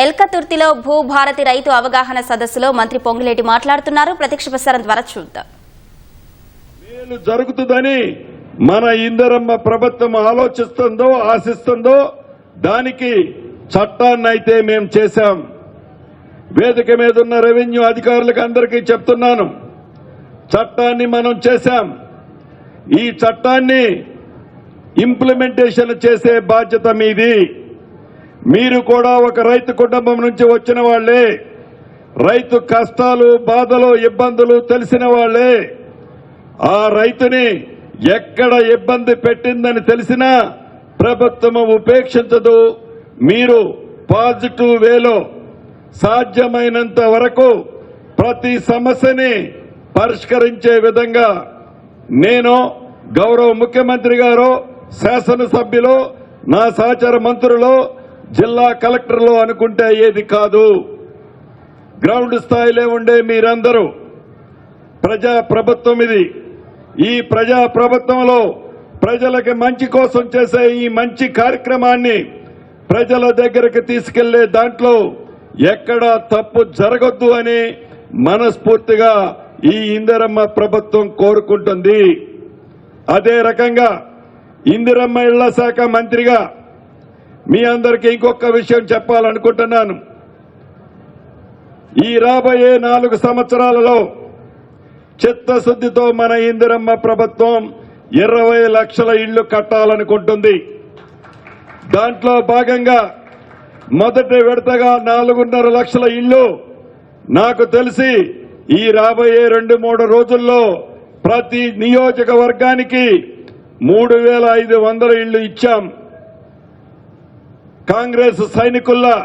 ఎల్కతుర్తిలో భూభారతి రైతు అవగాహన సదస్సులో మంత్రి పొంగులేటి మాట్లాడుతున్నారు. ప్రత్యక్ష ప్రసారం ద్వారా చూద్దాం. మేలు జరుగుతుందని మన ఇందిరమ్మ ప్రభుత్వం ఆలోచిస్తుందో ఆశిస్తుందో దానికి చట్టాన్ని అయితే మేము చేశాం. వేదిక మీద ఉన్న రెవెన్యూ అధికారులకు అందరికీ చెప్తున్నాను, చట్టాన్ని మనం చేశాం. ఈ చట్టాన్ని ఇంప్లిమెంటేషన్ చేసే బాధ్యత మీది. మీరు కూడా ఒక రైతు కుటుంబం నుంచి వచ్చిన వాళ్లే, రైతు కష్టాలు బాధలు ఇబ్బందులు తెలిసిన వాళ్లే. ఆ రైతుని ఎక్కడ ఇబ్బంది పెట్టిందని తెలిసినా ప్రభుత్వం ఉపేక్షించదు. మీరు పాజిటివ్ వేలో సాధ్యమైనంత వరకు ప్రతి సమస్యని పరిష్కరించే విధంగా నేను గౌరవ ముఖ్యమంత్రి గారు, శాసనసభ్యులు, నా సహచర మంత్రులు, జిల్లా కలెక్టర్లు అనుకుంటే ఏది కాదు. గ్రౌండ్ స్థాయిలో ఉండే మీరందరూ ప్రజా ప్రభుత్వం ఇది. ఈ ప్రజా ప్రభుత్వంలో ప్రజలకి మంచి కోసం చేసే ఈ మంచి కార్యక్రమాన్ని ప్రజల దగ్గరికి తీసుకెళ్లే దాంట్లో ఎక్కడా తప్పు జరగొద్దు అని మనస్ఫూర్తిగా ఈ ఇందిరమ్మ ప్రభుత్వం కోరుకుంటుంది. అదే రకంగా ఇందిరమ్మ ఇళ్ల శాఖ మంత్రిగా మీ అందరికీ ఇంకొక విషయం చెప్పాలనుకుంటున్నాను. ఈ రాబోయే 4 సంవత్సరాలలో చిత్తశుద్ధితో మన ఇందిరమ్మ ప్రభుత్వం 20 లక్షల ఇళ్లు కట్టాలనుకుంటుంది. దాంట్లో భాగంగా మొదటి విడతగా 4.5 లక్షల ఇళ్లు నాకు తెలిసి ఈ రాబోయే 2-3 రోజుల్లో ప్రతి నియోజకవర్గానికి 3,500 ఇళ్లు ఇచ్చాం. కాంగ్రెస్ సైనికుల్లా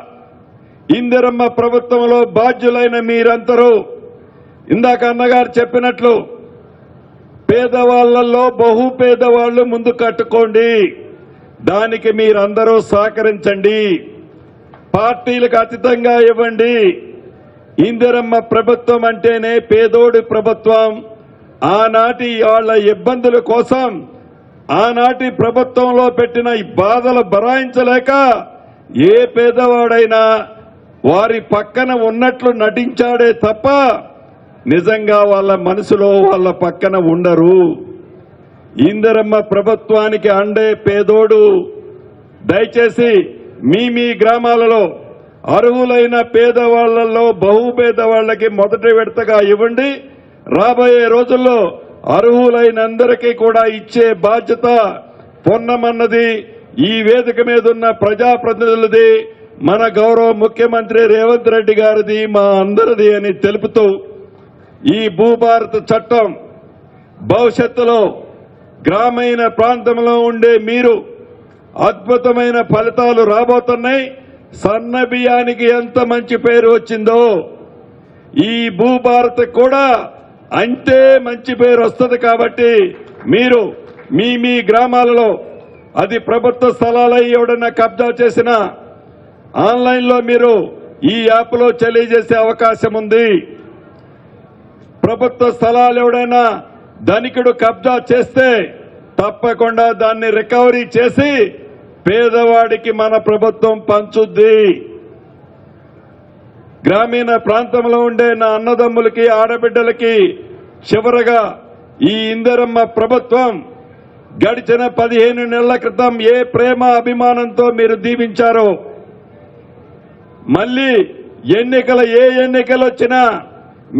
ఇందిరమ్మ ప్రభుత్వంలో బాధ్యులైన మీరందరూ ఇందాక అన్నగారు చెప్పినట్లు పేదవాళ్లలో బహు పేదవాళ్లు ముందు కట్టుకోండి. దానికి మీరందరూ సహకరించండి. పార్టీలకు అతీతంగా ఇవ్వండి. ఇందిరమ్మ ప్రభుత్వం అంటేనే పేదోడి ప్రభుత్వం. ఆనాటి వాళ్ళ ఇబ్బందుల కోసం ఆనాటి ప్రభుత్వంలో పెట్టిన ఈ బాధలు భరాయించలేక ఏ పేదవాడైనా వారి పక్కన ఉన్నట్లు నటించాడే తప్ప నిజంగా వాళ్ళ మనసులో వాళ్ళ పక్కన ఉండరు. ఇందిరమ్మ ప్రభుత్వానికి అండే పేదోడు. దయచేసి మీ గ్రామాలలో అర్హులైన పేదవాళ్లలో బహు పేదవాళ్లకి మొదటి విడతగా ఇవ్వండి. రాబోయే రోజుల్లో అర్హులైన అందరికీ కూడా ఇచ్చే బాధ్యత పొన్నమన్నది, ఈ వేదిక మీద ఉన్న ప్రజాప్రతినిధులది, మన గౌరవ ముఖ్యమంత్రి రేవంత్ రెడ్డి గారిది, మా అందరిది అని తెలుపుతూ ఈ భూభారత చట్టం భవిష్యత్తులో గ్రామీణ ప్రాంతంలో ఉండే మీరు అద్భుతమైన ఫలితాలు రాబోతున్నాయి. సన్న బియ్యానికి ఎంత మంచి పేరు వచ్చిందో ఈ భూభారత్ కూడా అంతే మంచి పేరు వస్తుంది. కాబట్టి మీరు మీ గ్రామాలలో, అది ప్రభుత్వ స్థలాలై ఎవడన్నా కబ్జా చేసినా ఆన్లైన్లో మీరు ఈ యాప్లో తెలియజేసే అవకాశం ఉంది. ప్రభుత్వ స్థలాలు ఎవడైనా ధనికుడు కబ్జా చేస్తే తప్పకుండా దాన్ని రికవరీ చేసి పేదవాడికి మన ప్రభుత్వం పంచుద్ది. గ్రామీణ ప్రాంతంలో ఉండే నా అన్నదమ్ములకి, ఆడబిడ్డలకి చివరగా ఈ ఇందిరమ్మ ప్రభుత్వం గడిచిన 15 నెలల క్రితం ఏ ప్రేమ అభిమానంతో మీరు దీవించారో, మళ్లీ ఏ ఎన్నికలు వచ్చినా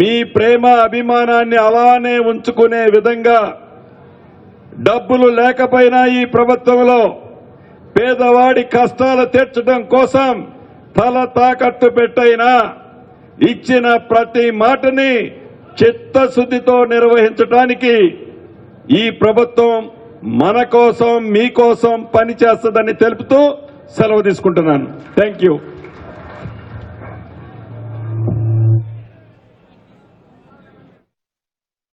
మీ ప్రేమ అభిమానాన్ని అలానే ఉంచుకునే విధంగా డబ్బులు లేకపోయినా ఈ ప్రభుత్వంలో పేదవాడి కష్టాలు తీర్చడం కోసం తల తాకట్టు పెట్టైనా ఇచ్చిన ప్రతి మాటని చిత్తశుద్ధితో నిర్వహించడానికి ఈ ప్రభుత్వం మన కోసం మీకోసం పనిచేస్తుందని తెలుపుతూ సెలవు తీసుకుంటున్నాను. Thank you.